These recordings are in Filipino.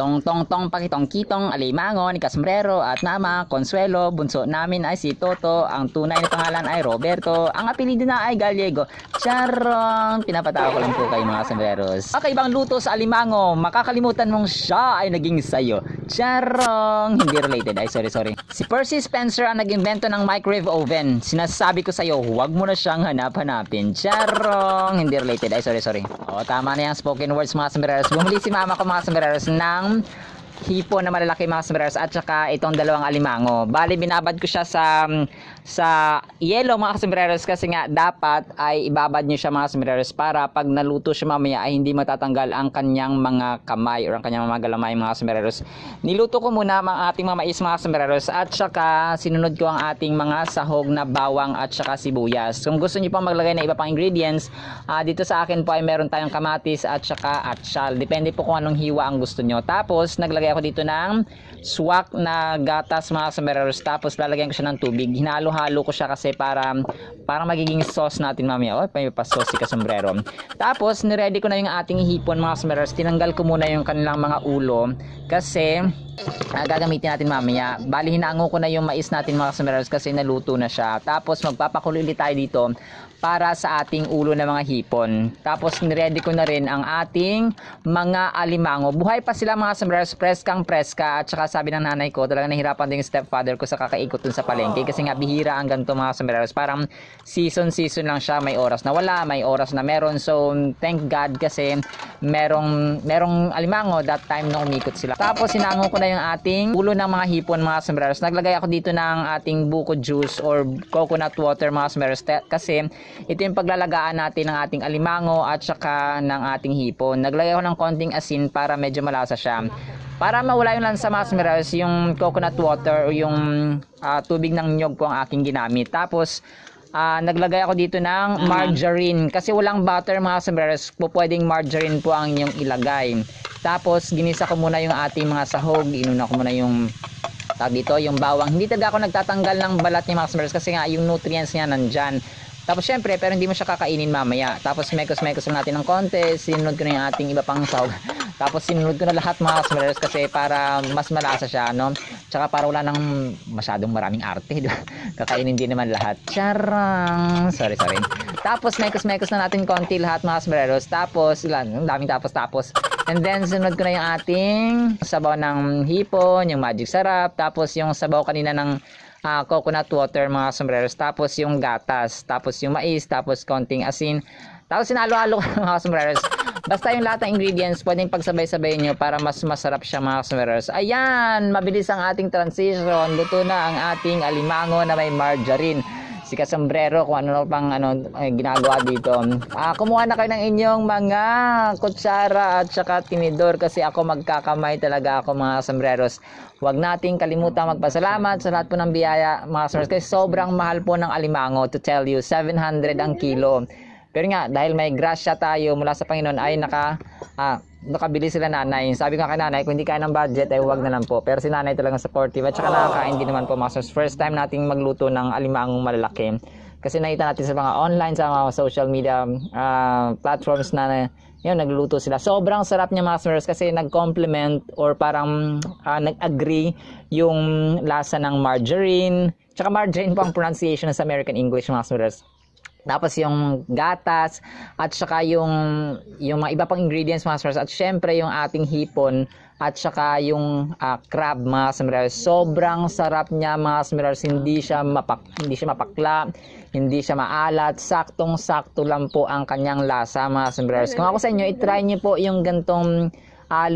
Tong tong tong pakitong kitong alimango ni Kasombrero at nama Consuelo. Bunso namin ay si Toto. Ang tunay na pangalan ay Roberto. Ang apelido na ay Gallego. Charong! Pinapatawa ko lang po kayo mga sombreros. Kakaibang luto sa alimango. Makakalimutan mong siya ay naging sayo. Charong! Hindi related. Ay sorry. Si Percy Spencer ang nag-invento ng microwave oven. Sinasabi ko sa'yo, huwag mo na siyang hanap-hanapin. Charong! Hindi related. Ay sorry. O tama na yung spoken words mga sombreros. Bumili si mama ko mga sombreros ng hipon na malalaki mga sombreros at saka itong dalawang alimango. Bali binabad ko siya sa yellow mga sombreros kasi nga dapat ay ibabad niyo siya mga sombreros para pag naluto siya mamaya ay hindi matatanggal ang kanyang mga kamay or ang kanyang mga galamay mga sombreros. Niluto ko muna ang ating mga mais mga sombreros at saka sinunod ko ang ating mga sahog na bawang at saka sibuyas. Kung gusto niyo pang maglagay na iba pang ingredients, dito sa akin po ay meron tayong kamatis at saka atsyal. Depende po kung anong hiwa ang gusto niyo. Tapos naglagay ako dito ng swak na gatas mga sombreros. Tapos lalagyan ko siya ng tubig. Hinalo-halo ko siya kasi para magiging sauce natin mamaya. May pa-sauce si Kasombrero. Tapos niready ko na yung ating hipon mga sombreros. Tinanggal ko muna yung kanilang mga ulo kasi gagamitin natin mamaya. Bali hinaango ko na yung mais natin mga sombreros kasi naluto na siya. Tapos magpapakulo ulit tayo dito para sa ating ulo ng mga hipon. Tapos niready ko na rin ang ating mga alimango. Buhay pa sila mga sombreros, preskang preska. At saka sabi ng nanay ko, talagang nahirapan din yung stepfather ko sa kakaikot dun sa palengke kasi nga bihira ang ganito mga sombreros. Parang season lang siya, may oras na wala, may oras na meron. So thank God kasi merong alimango that time na umikot sila. Tapos sinango ko na yung ating ulo ng mga hipon mga sombreros. Naglagay ako dito ng ating buko juice or coconut water mga sombreros kasi ito yung paglalagaan natin ng ating alimango at saka ng ating hipon. Naglagay ako ng konting asin para medyo malasa siya. Para mawala yung lansa mga sombreros, yung coconut water o yung tubig ng nyog po ang aking ginamit. Tapos naglagay ako dito ng margarine kasi walang butter mga sombreros, pwedeng margarine po ang inyong ilagay. Tapos ginisa ko muna yung ating mga sahog, inuna ko muna yung yung bawang. Hindi talaga ako nagtatanggal ng balat ni mga sombreros kasi nga yung nutrients niya nandyan. Tapos syempre, pero hindi mo siya kakainin mamaya. Tapos mekos-mekos natin ng konti. Sinunod ko na yung ating iba pang sahog. Tapos sinunod ko na lahat mga sombreros kasi para mas malasa siya, no? Tsaka para wala nang masyadong maraming arte, diba? Kakainin din naman lahat. Charang! Sorry. Tapos mekos-mekos na natin konti lahat mga sombreros. Tapos, ang daming tapos. And then, sunod ko na yung ating sabaw ng hipon, yung magic sarap. Tapos yung sabaw kanina ng coconut water mga sombreros, tapos yung gatas, tapos yung mais, tapos konting asin, tapos sinalo-halo ko mga sombreros. Basta yung lahat ng ingredients pwedeng pagsabay-sabay nyo para mas masarap siya mga sombreros. Ayan, mabilis ang ating transition. Luto na ang ating alimango na may margarine. Si Kasombrero kung ano pang ginagawa dito. Kumuha na kayo ng inyong mga kutsara at saka tinidor kasi ako magkakamay talaga ako mga sombreros. Huwag nating kalimutan magpasalamat sa lahat po ng biyaya mga sombreros kasi sobrang mahal po ng alimango, to tell you, 700 ang kilo. Pero nga dahil may grasya tayo mula sa Panginoon ay nakabili sila nanay. Sabi ko kay nanay, kung hindi kaya ng budget ay huwag na lang po. Pero si nanay talagang supportive at saka nakakain din naman po mga sombreros. First time nating magluto ng alimangong malalaki. Kasi nakita natin sa mga online, sa mga social media platforms na yun, nagluluto sila. Sobrang sarap niya mga sombreros kasi nag-complement or parang nag-agree yung lasa ng margarine. Tsaka margarine po ang pronunciation sa American English mga sombreros. Tapos yung gatas at saka yung mga iba pang ingredients mga sombreros at syempre yung ating hipon at saka yung crab mga sombreros. Sobrang sarap niya mga sombreros. Hindi siya mapakla, hindi siya maalat, saktong-sakto lang po ang kanyang lasa mga sombreros. Kung ako sa inyo, i-try niyo po yung gantong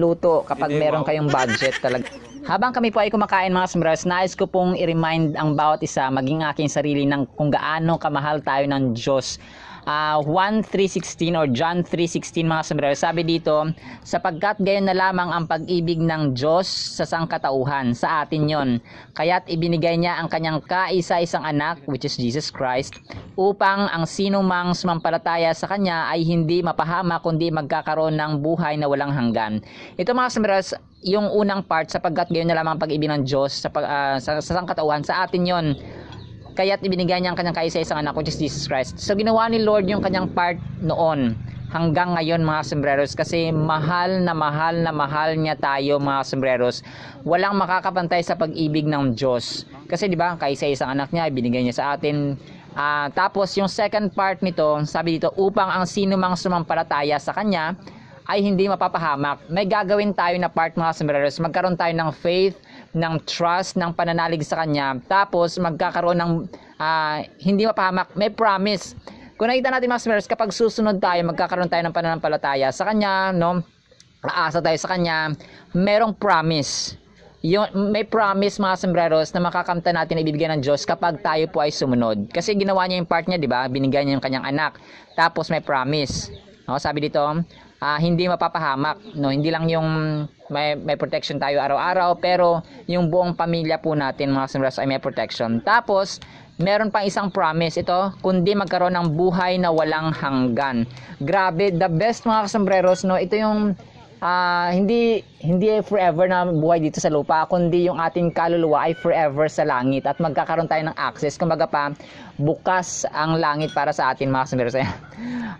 luto kapag meron kayong budget talaga. Habang kami po ay kumakain mga sombreros, nais ko pong i-remind ang bawat isa, maging aking sarili, ng kung gaano kamahal tayo ng Diyos. 1:3:16 or John 3:16 mga sombreros, sabi dito, sapagkat gayon na lamang ang pag-ibig ng Diyos sa sangkatauhan, sa atin yon, kaya't ibinigay niya ang kanyang kaisa-isang anak, which is Jesus Christ, upang ang sino mang sumampalataya sa kanya ay hindi mapahama kundi magkakaroon ng buhay na walang hanggan. Ito mga sombreros, yung unang part, sapagkat gayon na lamang ang pag-ibig ng Diyos sa sangkatauhan, sa atin yon, kaya't ibinigay niya ang kanyang kaisa-isang anak, which is Jesus Christ. So ginawa ni Lord yung kanyang part noon. hanggang ngayon mga sombreros, kasi mahal na mahal na mahal niya tayo mga sombreros. Walang makakapantay sa pag-ibig ng Diyos. Kasi di ba, kaysa isang anak niya, binigay niya sa atin. Tapos yung second part nito, sabi dito, upang ang sino mang sumampalataya sa Kanya ay hindi mapapahamak. May gagawin tayo na part mga sombreros. Magkaroon tayo ng faith, ng trust, ng pananalig sa Kanya. Tapos magkakaroon ng hindi mapahamak. May promise. Kung nakita natin mga sombreros, kapag susunod tayo, magkakaroon tayo ng pananampalataya sa Kanya, no? Aasa tayo sa Kanya, merong promise. May promise mga sombreros na makakamta natin na ibibigay ng Diyos kapag tayo po ay sumunod. Kasi ginawa niya yung part niya, di ba? Binigay niya yung kanyang anak. Tapos may promise. No? Sabi dito, hindi mapapahamak. No? Hindi lang yung may protection tayo araw-araw, pero yung buong pamilya po natin mga sombreros ay may protection. Tapos, meron pang isang promise ito, kundi magkaroon ng buhay na walang hanggan. Grabe, the best mga sombreros, no? Ito yung hindi forever na buhay dito sa lupa, kundi yung ating kaluluwa ay forever sa langit at magkakaroon tayo ng access. Kumbaga pa, bukas ang langit para sa atin mga sombreros.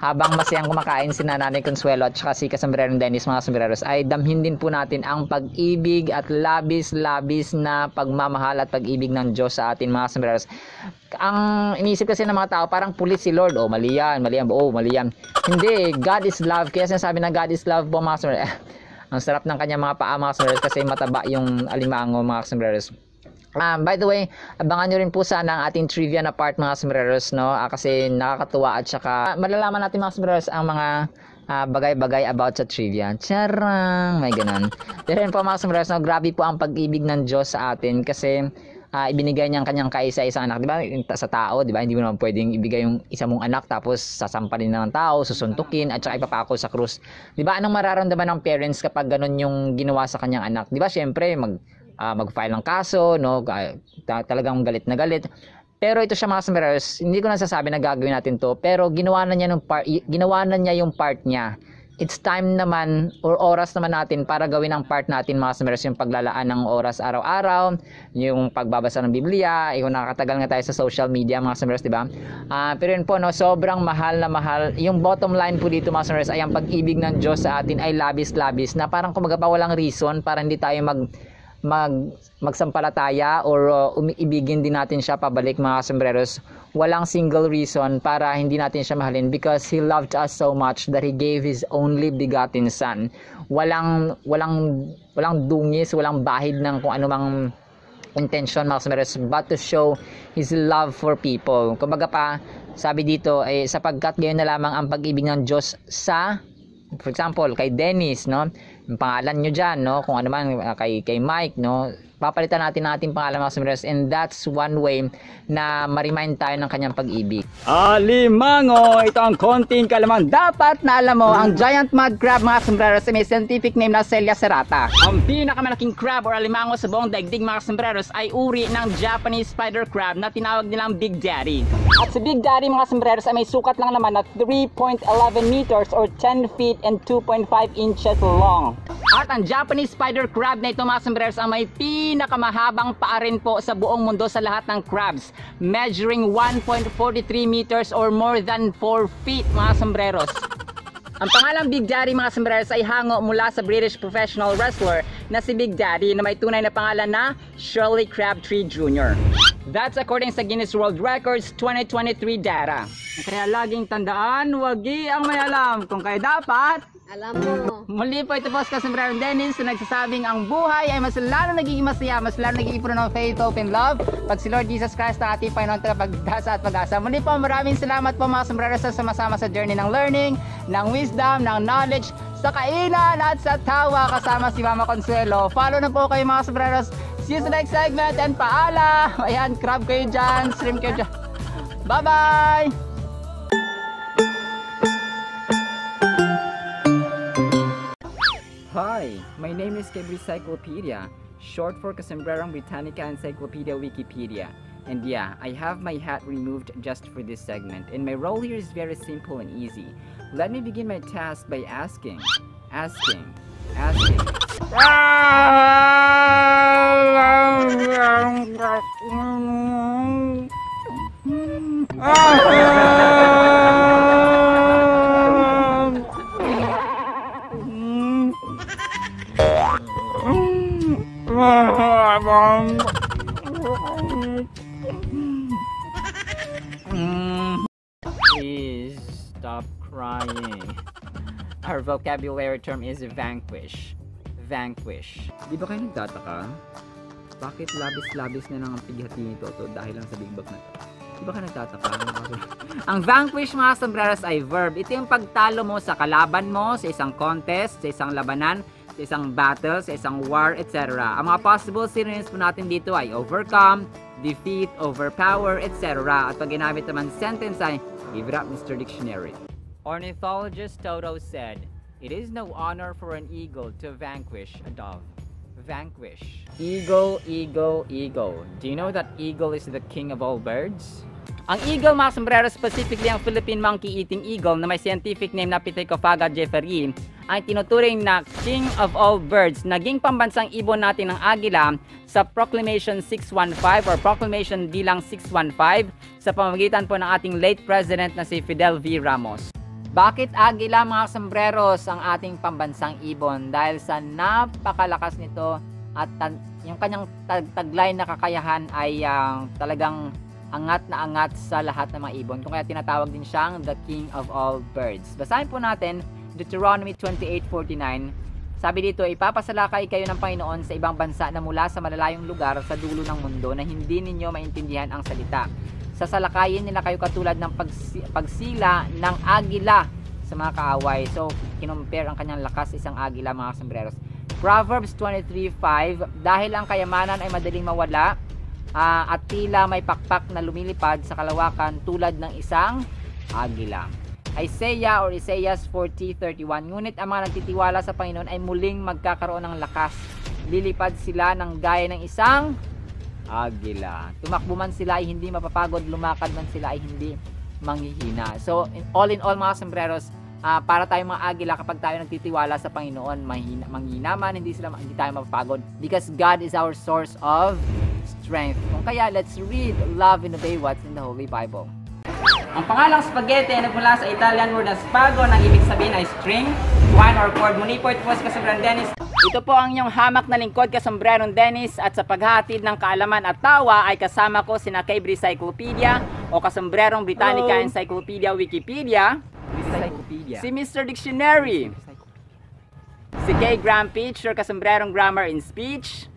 Habang masayang kumakain si Nanay Consuelo at saka si Kasombrerong Dennis mga sombreros, ay damhin din po natin ang pag-ibig at labis-labis na pagmamahal at pag-ibig ng Diyos sa atin mga sombreros. Ang iniisip kasi ng mga tao, parang pulis si Lord. Oh, mali yan. Hindi, God is love. Kaya sinasabi na God is love po mga sombreros. Ang sarap ng kanya mga paa mga sombreros kasi mataba yung alimango mga sombreros. By the way, abangan nyo rin po sana ang ating trivia na part mga sombreros, no? Kasi nakakatuwa at saka malalaman natin mga sombreros ang mga bagay-bagay about sa trivia. Charang, may ganun. Pero yun po mga sombreros, no? Grabe po ang pag-ibig ng Diyos sa atin kasi ibinigay niya ang kanyang kaisa-isang anak, di ba? Sa tao, di ba? Hindi mo naman pwedeng ibigay yung isa mong anak tapos sasampalin na ng tao, susuntukin at saka ipapako sa krus. Di ba? Anong mararamdaman ng parents kapag ganun yung ginawa sa kanyang anak? Di ba? Syempre, mag-file ng kaso, no? Talagang galit na galit. Pero ito siya mga sombreros, hindi ko nasasabi na gagawin natin to, pero ginawa na niya yung part niya. It's time naman or oras naman natin para gawin ang part natin mga sombreros, yung paglalaan ng oras araw-araw, yung pagbabasa ng Biblia, kung nakakatagal nga tayo sa social media mga sombreros, di ba? Pero yun po, no, sobrang mahal na mahal. Yung bottom line po dito mga sombreros ay ang pag-ibig ng Diyos sa atin ay labis-labis na parang kumaga pa walang reason para hindi tayo magsampalataya or ibigin din natin siya pabalik mga sombreros. Walang single reason para hindi natin siya mahalin, because He loved us so much that He gave His only begotten Son. Walang dungis, walang bahid ng kung anumang intention mga sombreros, but to show His love for people. Kumbaga pa, sabi dito, sapagkat gayon na lamang ang pag-ibig ng Diyos sa, for example, kay Dennis, no? Yung pangalan nyo dyan, no? Kung ano man, kay Mike, no? Papalitan natin pangalan mga sombreros, and that's one way na ma-remind tayo ng kanyang pag-ibig. Alimango, ito ang konting kalamang dapat na alam mo. Ang giant mud crab mga sombreros ay may scientific name na Celia serrata. Ang pinakamalaking crab or alimango sa buong daigdig mga sombreros ay uri ng Japanese spider crab na tinawag nilang Big Daddy. At si Big Daddy mga sombreros ay may sukat lang naman na 3.11 meters or 10 feet and 2.5 inches long. At ang Japanese spider crab na ito mga sombreros ang may pinakamahabang paa rin po sa buong mundo sa lahat ng crabs, measuring 1.43 meters or more than 4 feet mga sombreros. Ang pangalang Big Daddy mga sombreros ay hango mula sa British professional wrestler na si Big Daddy na may tunay na pangalan na Shirley Crabtree Jr. That's according sa Guinness World Records 2023 data. Kaya laging tandaan, wagi ang may alam kung kaya dapat alam mo. Muli po ito po si Kasombrerong Dennis na nagsasabing ang buhay ay mas lalo nagiging masaya, mas lalo nagiging puno ng faith, hope, and love pag si Lord Jesus Christ ang ating Panginoon tagapagdasa at pag-asa. Muli po maraming salamat po mga sombreros sa sumasama sa journey ng learning, ng wisdom, ng knowledge, sa kainan at sa tawa kasama si Mama Consuelo. Follow na po kayo mga sombreros. See you sa next segment and paalam! Ayan, crab kayo dyan, shrimp kayo dyan. Bye-bye! Hi, my name is Kebricyclopedia, short for Kasombrerong Britannica Encyclopedia Wikipedia. And yeah, I have my hat removed just for this segment, and my role here is very simple and easy. Let me begin my task by asking. Please stop crying. Our vocabulary term is vanquish. Vanquish. Di ba kayo nagtataka? Bakit labis-labis na lang ang pighati ni Toto dahil lang sa big bag na to? Di ba kayo nagtataka? Ang vanquish mga sombreros ay verb. Ito yung pagtalo mo sa kalaban mo, sa isang contest, sa isang labanan, sa isang battle, sa isang war, etc. Ang mga possible synonyms po natin dito ay overcome, defeat, overpower, etc. At pag ginamit naman sentence ay give it up, Mr. Dictionary. Ornithologist Toto said, "It is no honor for an eagle to vanquish a dove." Vanquish. Eagle, eagle, eagle. Do you know that eagle is the king of all birds? Ang eagle, mga sombrero, specifically ang Philippine monkey-eating eagle na may scientific name na Pithecofaga jeffrey, ay tinuturing na king of all birds. Naging pambansang ibon natin ng agila sa Proclamation 615 or Proclamation bilang 615 sa pamamagitan po ng ating late president na si Fidel V. Ramos. Bakit agila, mga sombreros, ang ating pambansang ibon? Dahil sa napakalakas nito at yung kanyang taglay na kakayahan ay talagang angat na angat sa lahat ng mga ibon. Kung kaya tinatawag din siyang the king of all birds. Basahin po natin Deuteronomy 28:49. Sabi dito, ipapasalakay kayo ng Panginoon sa ibang bansa na mula sa malalayong lugar sa dulo ng mundo na hindi ninyo maintindihan ang salita. Sasalakayin nila kayo katulad ng pagsila ng agila sa mga kaaway. So, kinumpare ang kanyang lakas sa isang agila, mga sombreros. Proverbs 23:5, dahil ang kayamanan ay madaling mawala at tila may pakpak na lumilipad sa kalawakan tulad ng isang agila. Isaiah 40:31, ngunit ang mga nagtitiwala sa Panginoon ay muling magkakaroon ng lakas. Lilipad sila ng gaya ng isang agila. Tumakbo man sila ay hindi mapapagod, lumakad man sila ay hindi manghihina. So, all in all, mga sombreros, para tayong mga agila, kapag tayo nagtitiwala sa Panginoon, manghihina man, hindi tayo mapapagod. Because God is our source of strength. Kung kaya, let's read, love, and obey what's in the Holy Bible. Ang pangalang spaghetti ay nagmula sa Italian word na spago, na ibig sabihin ay string, twine, or cord. Muli po, ito po si Kasombrerong Dennis. Ito po ang inyong hamak na lingkod, Kasombrerong Dennis, at sa paghahatid ng kaalaman at tawa ay kasama ko si Cable Cyclopedia o Kasombrerong Britannica Encyclopedia Wikipedia, si Mr. Dictionary, si K. Graham Pitcher, Kasombrerong Grammar in Speech,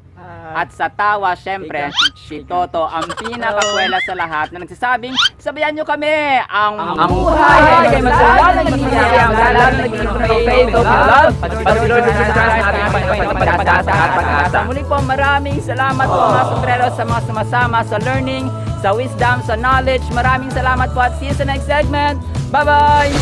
at sa tawa, syempre, si Toto, ang pinakakwela sa lahat na nagsasabing, sabayan nyo kami, ang buhay ay magsalaan ng naging magsalaan ng naging faith of love, patuloy na pag-asa. Muli po, maraming salamat po, mga sombreros, sa mga sumasama sa learning, sa wisdom, sa knowledge. Maraming salamat po at see you sa next segment. Bye-bye!